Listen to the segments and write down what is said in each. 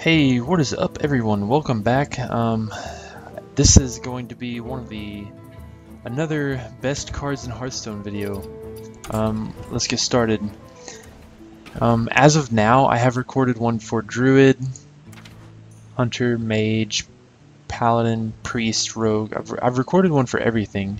Hey, what is up everyone? Welcome back. This is going to be another best cards in Hearthstone video. Let's get started. As of now, I have recorded one for Druid, Hunter, Mage, Paladin, Priest, Rogue. I've recorded one for everything.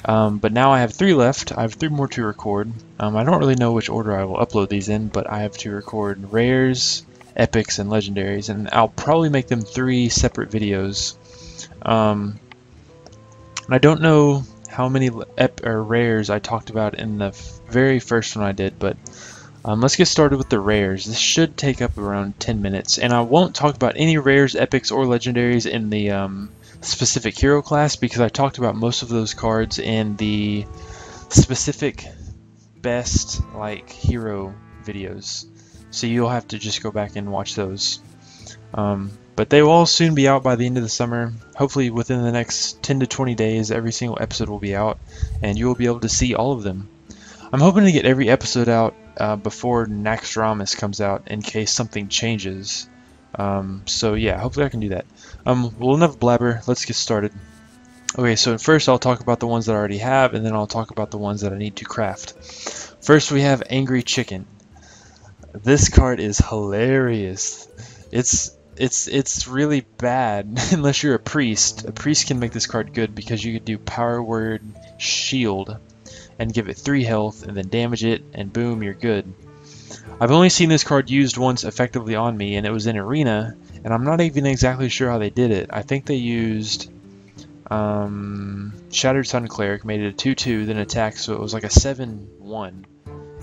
But now I have 3 left. I have 3 more to record. I don't really know which order I will upload these in, but I have to record rares, epics, and legendaries, and I'll probably make them 3 separate videos. I don't know how many rares I talked about in the very first one I did, but let's get started with the rares. This should take up around 10 minutes, and I won't talk about any rares, epics, or legendaries in the specific hero class because I talked about most of those cards in the specific best hero videos. So you'll have to just go back and watch those. But they will all soon be out by the end of the summer. Hopefully within the next 10 to 20 days, every single episode will be out, and you will be able to see all of them. I'm hoping to get every episode out before Naxxramas comes out in case something changes. So yeah, hopefully I can do that. We'll enough blabber, let's get started. Okay, so first I'll talk about the ones that I already have, and then I'll talk about the ones that I need to craft. First we have Angry Chicken. This card is hilarious. It's really bad unless you're a priest. A priest can make this card good because you could do Power Word Shield and give it 3 health and then damage it, and boom, you're good. I've only seen this card used once effectively on me, and it was in Arena, and I'm not even exactly sure how they did it. I think they used Shattered Sun Cleric, made it a 2/2, then attack, so it was like a 7/1.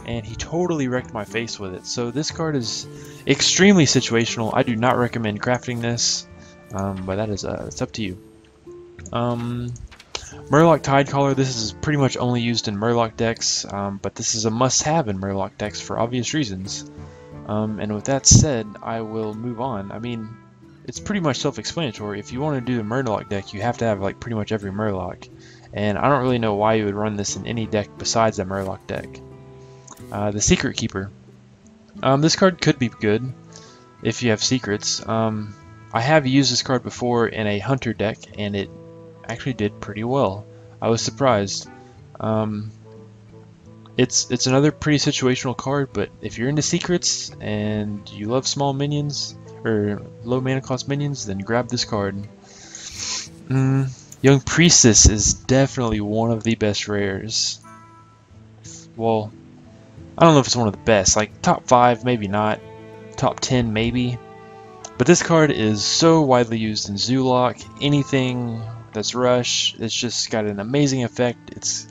And he totally wrecked my face with it. So this card is extremely situational. I do not recommend crafting this, but that is it's up to you. Murloc Tidecaller, this is pretty much only used in Murloc decks, but this is a must-have in Murloc decks for obvious reasons. And with that said, I will move on. I mean, it's pretty much self-explanatory. If you want to do a Murloc deck, you have to have pretty much every Murloc. And I don't really know why you would run this in any deck besides a Murloc deck. The Secret Keeper. This card could be good if you have secrets. I have used this card before in a Hunter deck, and it actually did pretty well. I was surprised. It's another pretty situational card, but if you're into secrets and you love small minions or low mana cost minions, then grab this card. Young Priestess is definitely one of the best rares. Well, I don't know if it's one of the best, top 5 maybe not, top 10 maybe, but this card is so widely used in Zoolock, anything that's rush. It's just got an amazing effect. It's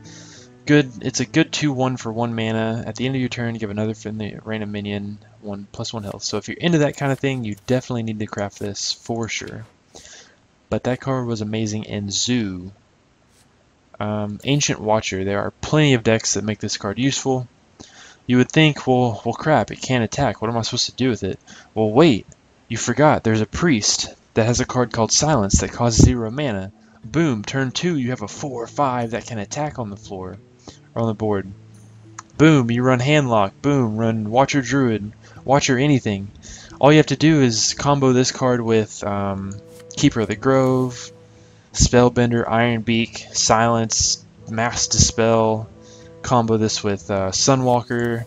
good. It's a good 2/1 for 1 mana. At the end of your turn, give another friendly random minion 1/+1 health. So if you're into that kind of thing, you definitely need to craft this for sure. But that card was amazing in Zoo. Ancient Watcher. There are plenty of decks that make this card useful. You would think, well crap, it can't attack. What am I supposed to do with it? Well, wait, you forgot. There's a priest that has a card called Silence that costs 0 mana. Boom, turn 2, you have a 4/5 that can attack on the floor or on the board. Boom, you run Handlock. Boom, run Watcher Druid, Watcher anything. All you have to do is combo this card with Keeper of the Grove, Spellbender, Ironbeak, Silence, Mass Dispel. Combo this with Sunwalker,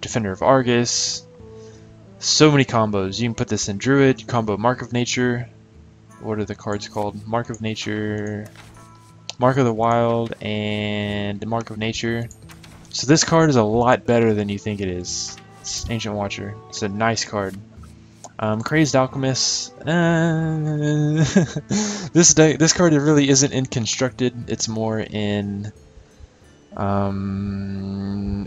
Defender of Argus. So many combos. You can put this in Druid, combo Mark of Nature. What are the cards called? Mark of Nature, Mark of the Wild, and Mark of Nature. So this card is a lot better than you think it is. It's Ancient Watcher. It's a nice card. Crazed Alchemist. This card really isn't in Constructed. It's more in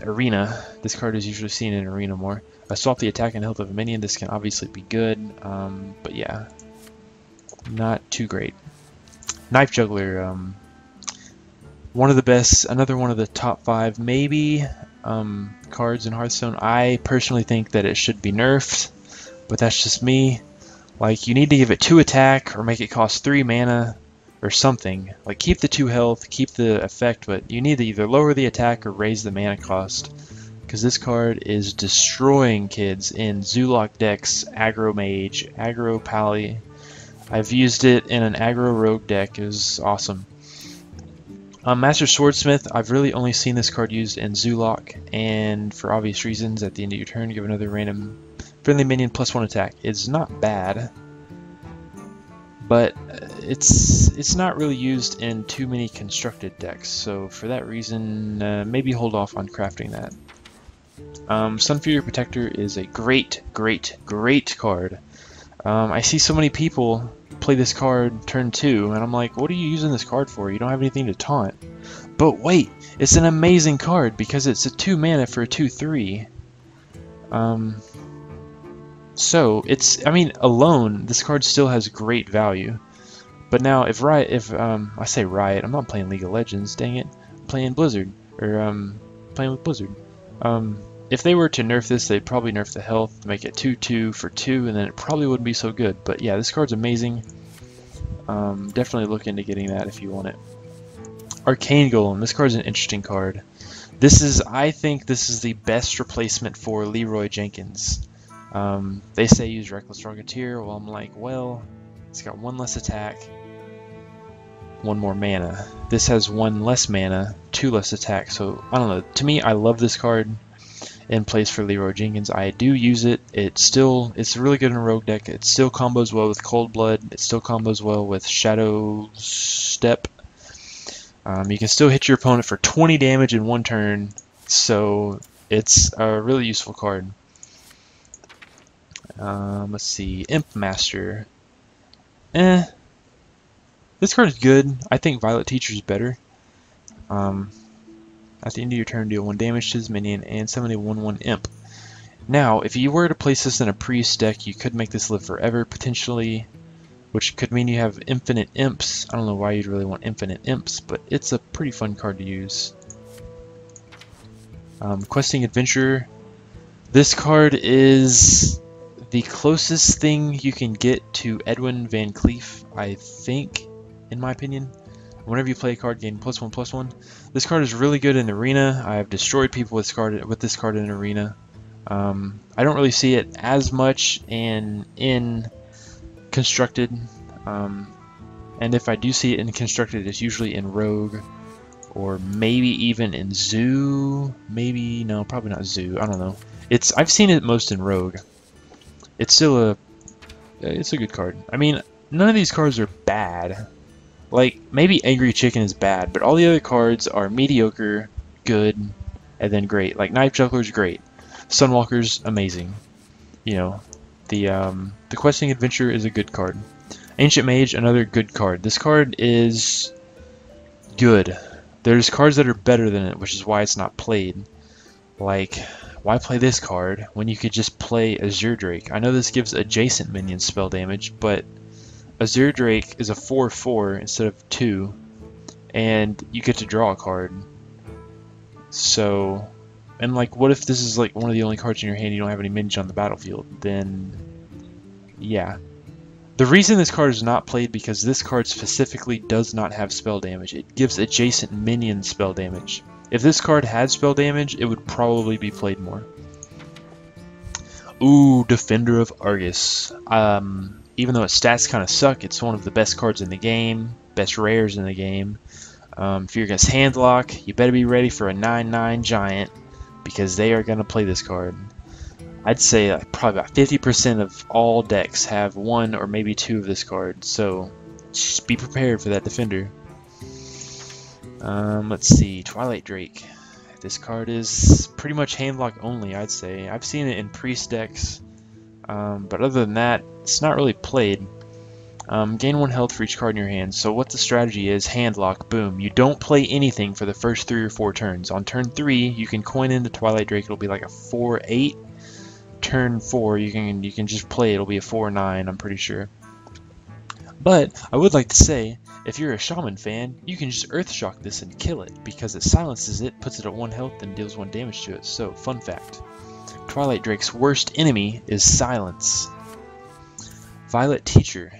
Arena. This card is usually seen in Arena more. Swap the attack and health of a minion. This can obviously be good, but yeah, not too great. Knife Juggler, one of the best, another one of the top 5 maybe cards in Hearthstone. I personally think that it should be nerfed, but that's just me. You need to give it 2 attack or make it cost 3 mana or something. Keep the 2 health, keep the effect, but you need to either lower the attack or raise the mana cost. because this card is destroying kids in Zulok decks, aggro mage, aggro pally. I've used it in an aggro rogue deck. It was awesome. Master Swordsmith, I've really only seen this card used in Zulok, and for obvious reasons, at the end of your turn, give another random friendly minion +1 attack. It's not bad, but it's not really used in too many constructed decks, so for that reason, maybe hold off on crafting that. Sunfury Protector is a great card. I see so many people play this card turn 2, and I'm like, what are you using this card for? You don't have anything to taunt. But wait, it's an amazing card because it's a 2 mana for a 2/3. So it's, I mean, alone, this card still has great value. But now, if I say Riot, I'm not playing League of Legends. Dang it, I'm playing Blizzard, or playing with Blizzard. If they were to nerf this, they'd probably nerf the health, make it 2/2 for 2, and then it probably wouldn't be so good. But yeah, this card's amazing. Definitely look into getting that if you want it. Arcane Golem. This card's an interesting card. I think this is the best replacement for Leroy Jenkins. They say use Reckless Rocketeer. Well, I'm like, well, it's got 1 less attack, 1 more mana. This has 1 less mana, 2 less attack. So I don't know. To me, I love this card in place for Leroy Jenkins. I do use it. It's really good in a rogue deck. It still combos well with Cold Blood. It still combos well with Shadow Step. You can still hit your opponent for 20 damage in 1 turn, so it's a really useful card. Let's see, Imp Master. This card is good. I think Violet Teacher is better. At the end of your turn, deal 1 damage to his minion and summon a 1/1 Imp. Now, if you were to place this in a priest deck, you could make this live forever, potentially, which could mean you have infinite imps. I don't know why you'd really want infinite imps, but it's a pretty fun card to use. Questing Adventurer. This card is the closest thing you can get to Edwin Van Cleef, I think, in my opinion. Whenever you play a card, gain +1/+1. This card is really good in Arena. I have destroyed people with this card in Arena. I don't really see it as much in Constructed, and if I do see it in Constructed, it's usually in Rogue, or maybe even in Zoo. Maybe, no, probably not Zoo. I don't know. I've seen it most in Rogue. It's still it's a good card. I mean, none of these cards are bad. Like, maybe Angry Chicken is bad, but all the other cards are mediocre, good, and then great. Like, Knife Juggler's great. Sunwalker's amazing. You know, the Questing Adventure is a good card. Ancient Mage, another good card. This card is good. There's cards that are better than it, which is why it's not played. Like, why play this card when you could just play Azure Drake? I know this gives adjacent minions spell damage, but Azure Drake is a 4/4 instead of 2, and you get to draw a card. So, and like, what if this is like one of the only cards in your hand you don't have any minions on the battlefield? Then, yeah. The reason this card is not played because this card specifically does not have spell damage. It gives adjacent minions spell damage. If this card had spell damage, it would probably be played more. Ooh, Defender of Argus. Even though its stats kind of suck, it's one of the best cards in the game, best rares in the game. If you're against Handlock, you better be ready for a 9/9 Giant, because they are going to play this card. I'd say probably about 50% of all decks have 1 or maybe 2 of this card, so just be prepared for that Defender. Let's see, Twilight Drake. This card is pretty much Handlock only, I'd say. I've seen it in Priest decks, but other than that, it's not really played. Gain 1 health for each card in your hand. So what the strategy is, Handlock, boom. You don't play anything for the first 3 or 4 turns. On turn 3, you can coin into Twilight Drake. It'll be like a 4/8. Turn 4, you can just play. It'll be a 4/9, I'm pretty sure. But I would like to say, if you're a Shaman fan, you can just Earthshock this and kill it, because it silences it, puts it at 1 health, and deals 1 damage to it. So, fun fact. Twilight Drake's worst enemy is silence. Violet Teacher.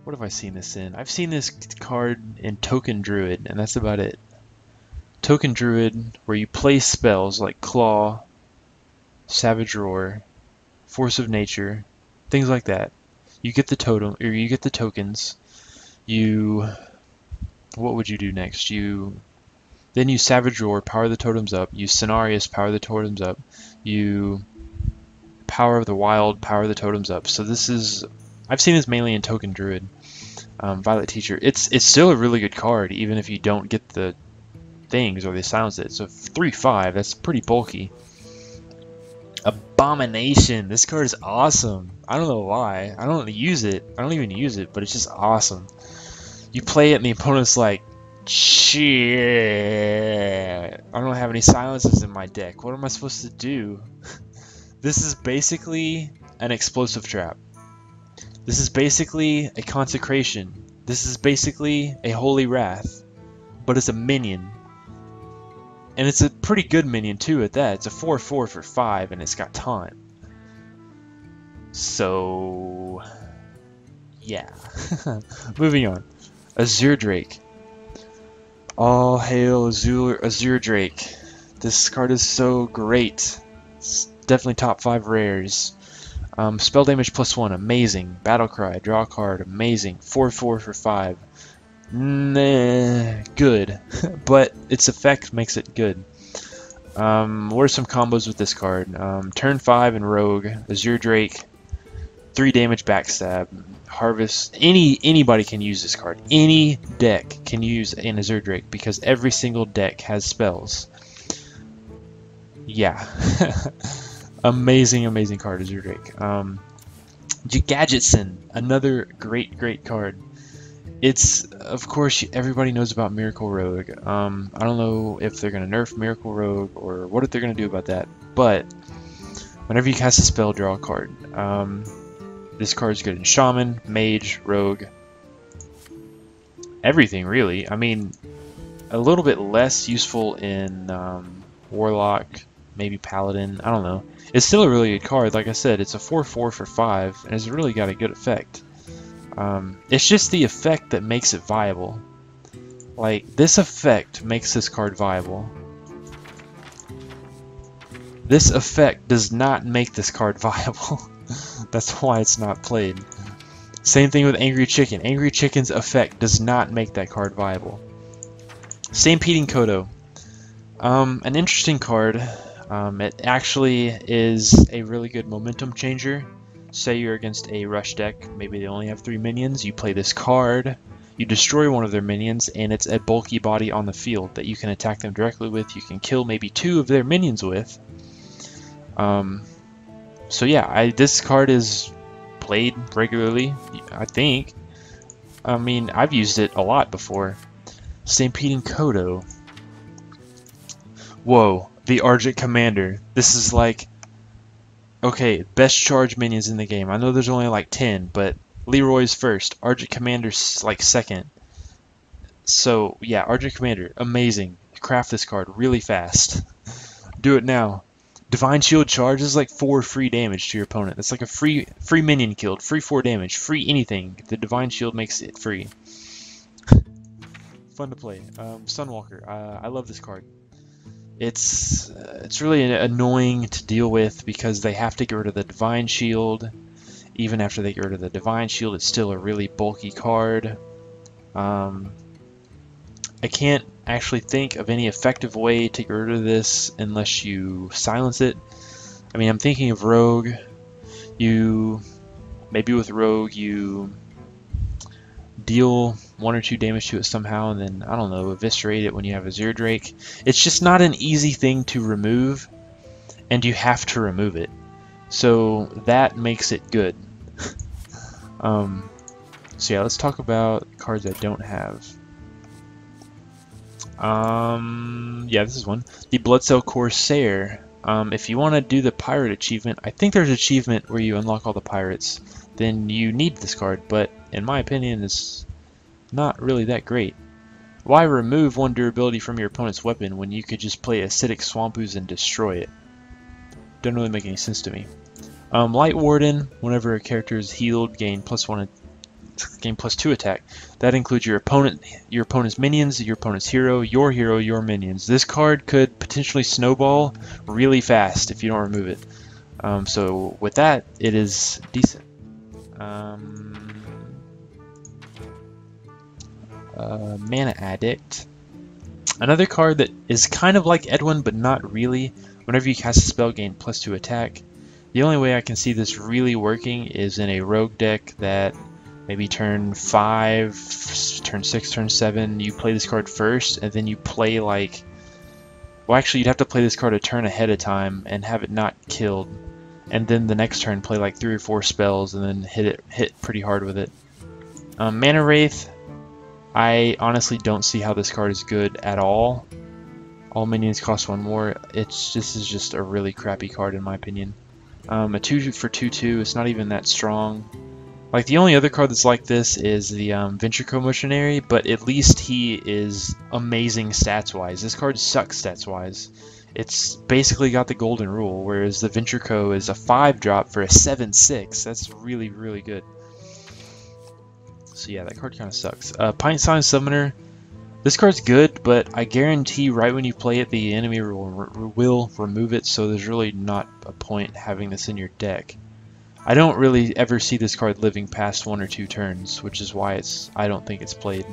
What have I seen this in? I've seen this card in Token Druid, and that's about it. Token Druid, where you play spells like Claw, Savage Roar, Force of Nature, things like that. You get the totem, or you get the tokens. You, what would you do next? Then you Savage Roar, power the totems up. You Cenarius, power the totems up. You Power of the Wild, power the totems up. So this is, I've seen this mainly in Token Druid. Violet Teacher. It's still a really good card, even if you don't get the things or they silence it. So 3/5, that's pretty bulky. Abomination. This card is awesome. I don't know why. I don't use it. I don't even use it, but it's just awesome. You play it and the opponent's like, shit. I don't have any silences in my deck. What am I supposed to do? This is basically an explosive trap. This is basically a consecration. This is basically a holy wrath. But it's a minion. And it's a pretty good minion too at that. It's a 4/4 for 5 and it's got time. So yeah. Moving on. Azure Drake. All hail Azure Drake. This card is so great. It's definitely top 5 rares. Spell damage +1, amazing. Battle Cry, draw a card, amazing. 4/4 for 5. Nah, good. But its effect makes it good. What are some combos with this card? Turn 5 and Rogue, Azure Drake, 3 damage backstab, Harvest. Anybody can use this card. Any deck can use an Azure Drake because every single deck has spells. Yeah. Amazing card, Azure Drake. Gadgetson, another great card. It's, of course, everybody knows about Miracle Rogue. I don't know if they're going to nerf Miracle Rogue or what they're going to do about that, but whenever you cast a spell, draw a card. This card is good in Shaman, Mage, Rogue, everything really. I mean, a little bit less useful in Warlock, maybe Paladin, I don't know. It's still a really good card. Like I said, it's a 4/4 for 5, and it's really got a good effect. It's just the effect that makes it viable. Like, this effect makes this card viable. This effect does not make this card viable. That's why it's not played. Same thing with Angry Chicken. Angry Chicken's effect does not make that card viable. Stampeding Kodo. An interesting card. It actually is a really good momentum changer. Say you're against a rush deck, maybe they only have 3 minions, you play this card, you destroy one of their minions, and it's a bulky body on the field that you can attack them directly with. You can kill maybe 2 of their minions with. So yeah, this card is played regularly, I think. I mean, I've used it a lot before. Stampeding Kodo. Whoa, the Argent Commander. This is like, okay, best charge minions in the game. I know there's only like 10, but Leroy's first. Argent Commander's like second. So yeah, Argent Commander, amazing. Craft this card really fast. Do it now. Divine Shield charge is like 4 free damage to your opponent. That's like a free minion killed, free 4 damage, free anything. The Divine Shield makes it free. Fun to play. Sunwalker. I love this card. It's really annoying to deal with because they have to get rid of the Divine Shield. Even after they get rid of the Divine Shield, it's still a really bulky card. I can't actually think of any effective way to get rid of this unless you silence it. I mean, I'm thinking of Rogue. Maybe with Rogue you deal 1 or 2 damage to it somehow, and then, I don't know, eviscerate it when you have Azure Drake. It's just not an easy thing to remove, and you have to remove it. So that makes it good. So yeah, let's talk about cards I don't have. Yeah, this is one. The Bloodcell Corsair. If you want to do the pirate achievement, I think there's an achievement where you unlock all the pirates, then you need this card, but in my opinion it's not really that great. Why remove 1 durability from your opponent's weapon when you could just play Acidic Swamp Ooze and destroy it? Doesn't really make any sense to me. Light Warden, whenever a character is healed, gain +1 gain +2 attack. That includes your opponent's minions, your opponent's hero, your minions. This card could potentially snowball really fast if you don't remove it. So with that, it is decent. Mana Addict. Another card that is kind of like Edwin, but not really. Whenever you cast a spell, gain +2 attack. The only way I can see this really working is in a rogue deck that maybe turn 5, turn 6, turn 7, you play this card first, and then you play like... Well, actually, you'd have to play this card a turn ahead of time and have it not killed. And then the next turn play like 3 or 4 spells and then hit pretty hard with it. Mana Wraith, I honestly don't see how this card is good at all. All minions cost 1 more. This is just a really crappy card in my opinion. A 2 for 2/2, it's not even that strong. Like the only other card that's like this is the Ventrico Missionary, but at least he is amazing stats wise. This card sucks stats wise. It's basically got the golden rule, whereas the Ventrico is a 5-drop for a 7/6. That's really, really good. So yeah, that card kind of sucks. Pint-sized Summoner. This card's good, but I guarantee right when you play it, the enemy will remove it, so there's really not a point having this in your deck. I don't really ever see this card living past 1 or 2 turns, which is why I don't think it's played.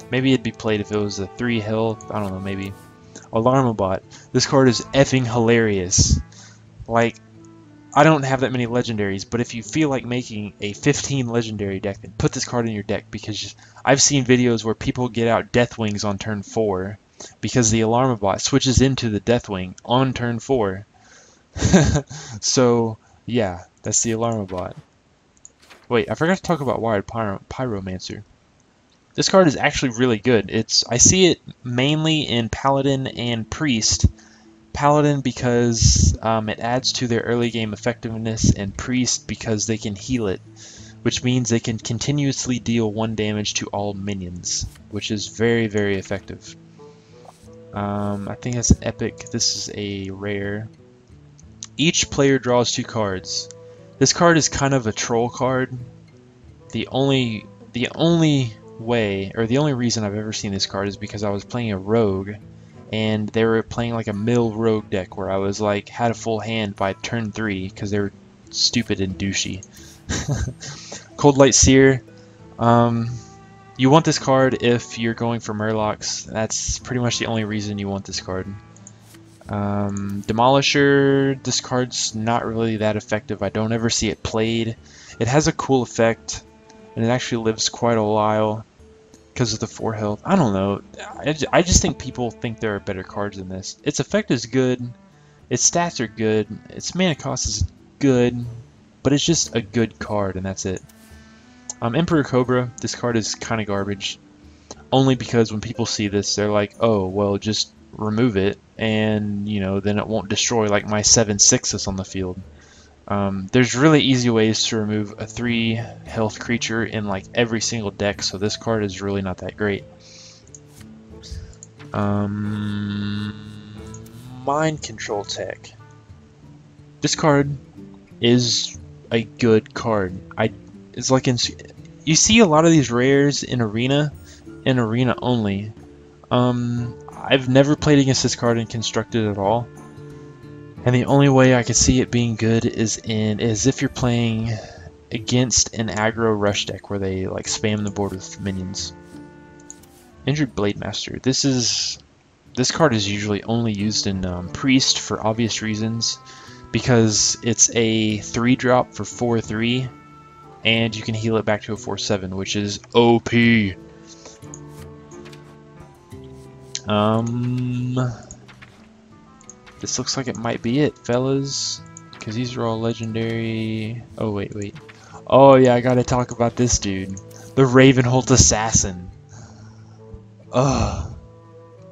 Maybe it'd be played if it was a 3 health, I don't know, maybe. Alarmabot. This card is effing hilarious. Like, I don't have that many legendaries, but if you feel like making a 15 legendary deck, then put this card in your deck, because I've seen videos where people get out Deathwings on turn 4 because the Alarmabot switches into the Deathwing on turn 4. So, yeah, that's the Alarmabot. Wait, I forgot to talk about Wired Pyromancer. This card is actually really good. I see it mainly in Paladin and Priest. Paladin because it adds to their early game effectiveness, and Priest because they can heal it, which means they can continuously deal 1 damage to all minions, which is very, very effective. I think that's epic. This is a rare. Each player draws 2 cards. This card is kind of a troll card. The only way, or the only reason I've ever seen this card is because I was playing a rogue, and they were playing like a mill rogue deck where I was like had a full hand by turn 3 because they were stupid and douchey. Cold Light Seer. You want this card if you're going for Murlocs. That's pretty much the only reason you want this card. Demolisher. This card's not really that effective. I don't ever see it played. It has a cool effect, and it actually lives quite a while because of the 4 health. I don't know. I just think people think there are better cards than this. Its effect is good. Its stats are good. Its mana cost is good. But it's just a good card, and that's it. Emperor Cobra. This card is kind of garbage. Only because when people see this, they're like, oh, well, just remove it, and, you know, then it won't destroy like my 7/6s on the field. There's really easy ways to remove a 3 health creature in like every single deck, so this card is really not that great. Mind Control Tech. This card is a good card. It's like you see a lot of these rares in arena only. I've never played against this card in constructed at all. And the only way I could see it being good is if you're playing against an aggro rush deck where they like spam the board with minions. Injured Blade Master. This card is usually only used in Priest for obvious reasons, because it's a 3-drop for 4/3, and you can heal it back to a 4/7, which is OP. This looks like it might be it, fellas, because these are all legendary. Oh, wait. Oh, yeah, I gotta talk about this dude. The Ravenholt Assassin. Ugh.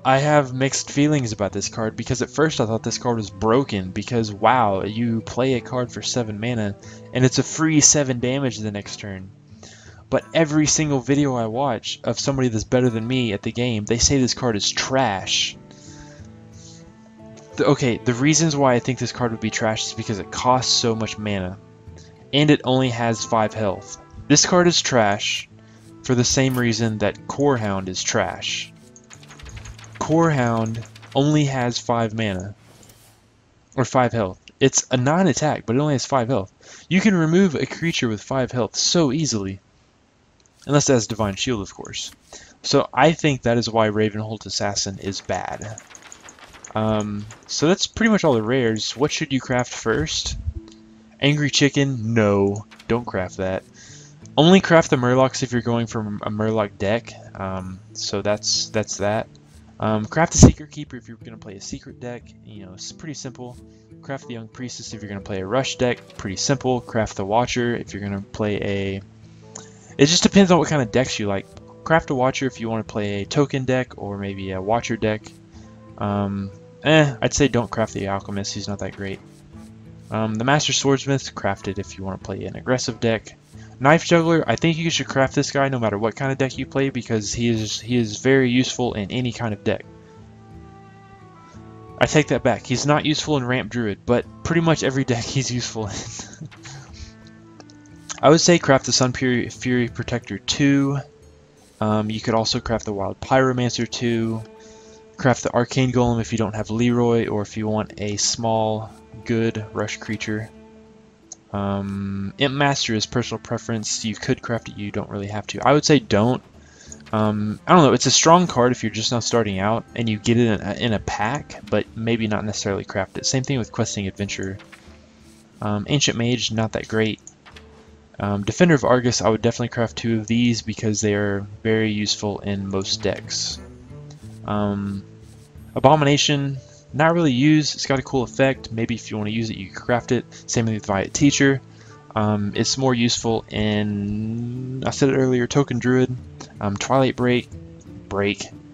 I have mixed feelings about this card, because at first I thought this card was broken, because, wow, you play a card for 7 mana, and it's a free 7 damage the next turn. But every single video I watch of somebody that's better than me at the game, they say this card is trash. Okay, the reasons why I think this card would be trash is because it costs so much mana, and it only has 5 health. This card is trash, for the same reason that Core Hound is trash. Core Hound only has 5 mana, or 5 health. It's a 9 attack, but it only has 5 health. You can remove a creature with 5 health so easily, unless it has Divine Shield, of course. So I think that is why Ravenholt Assassin is bad. So that's pretty much all the rares. What should you craft first? Angry Chicken? No, don't craft that. Only craft the Murlocs if you're going from a Murloc deck. So that's that. Craft the Secret Keeper if you're going to play a secret deck. You know, it's pretty simple. Craft the Young Priestess if you're going to play a rush deck. Pretty simple. Craft the Watcher if you're going to play a... It just depends on what kind of decks you like. Craft a Watcher if you want to play a token deck or maybe a Watcher deck. I'd say don't craft the Alchemist. He's not that great. The Master Swordsmith, craft it if you want to play an aggressive deck. Knife Juggler, I think you should craft this guy no matter what kind of deck you play because he is very useful in any kind of deck. I take that back. He's not useful in Ramp Druid, but pretty much every deck he's useful in. I would say craft the Sun Fury Protector 2. You could also craft the Wild Pyromancer 2. Craft the Arcane Golem if you don't have Leroy or if you want a small, good rush creature. Imp Master is personal preference. You could craft it, you don't really have to. I would say don't. I don't know, it's a strong card if you're just now starting out and you get it in a pack, but maybe not necessarily craft it. Same thing with Questing Adventurer. Ancient Mage, not that great. Defender of Argus, I would definitely craft 2 of these because they are very useful in most decks. Abomination, not really used. It's got a cool effect. Maybe if you want to use it, you can craft it. Same thing with Viet Teacher. It's more useful in, I said it earlier, Token Druid, Twilight Break,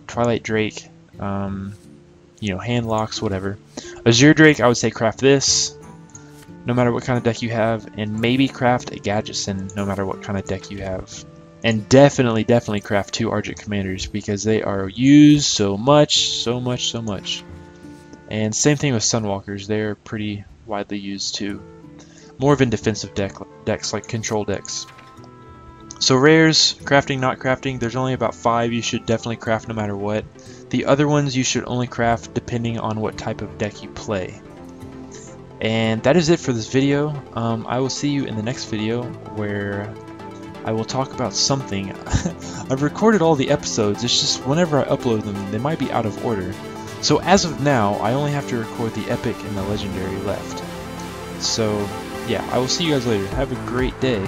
Twilight Drake, you know, Hand Locks, whatever. Azure Drake, I would say craft this, no matter what kind of deck you have, and maybe craft a Gadgetzan, no matter what kind of deck you have. And definitely craft 2 Argent Commanders because they are used so much. And same thing with Sunwalkers, they're pretty widely used too. More of in defensive decks like control decks. So rares, crafting, not crafting, there's only about 5 you should definitely craft no matter what. The other ones you should only craft depending on what type of deck you play. And that is it for this video. I will see you in the next video where I will talk about something. I've recorded all the episodes, it's just whenever I upload them, they might be out of order. So as of now, I only have to record the Epic and the Legendary left. So yeah, I will see you guys later. Have a great day.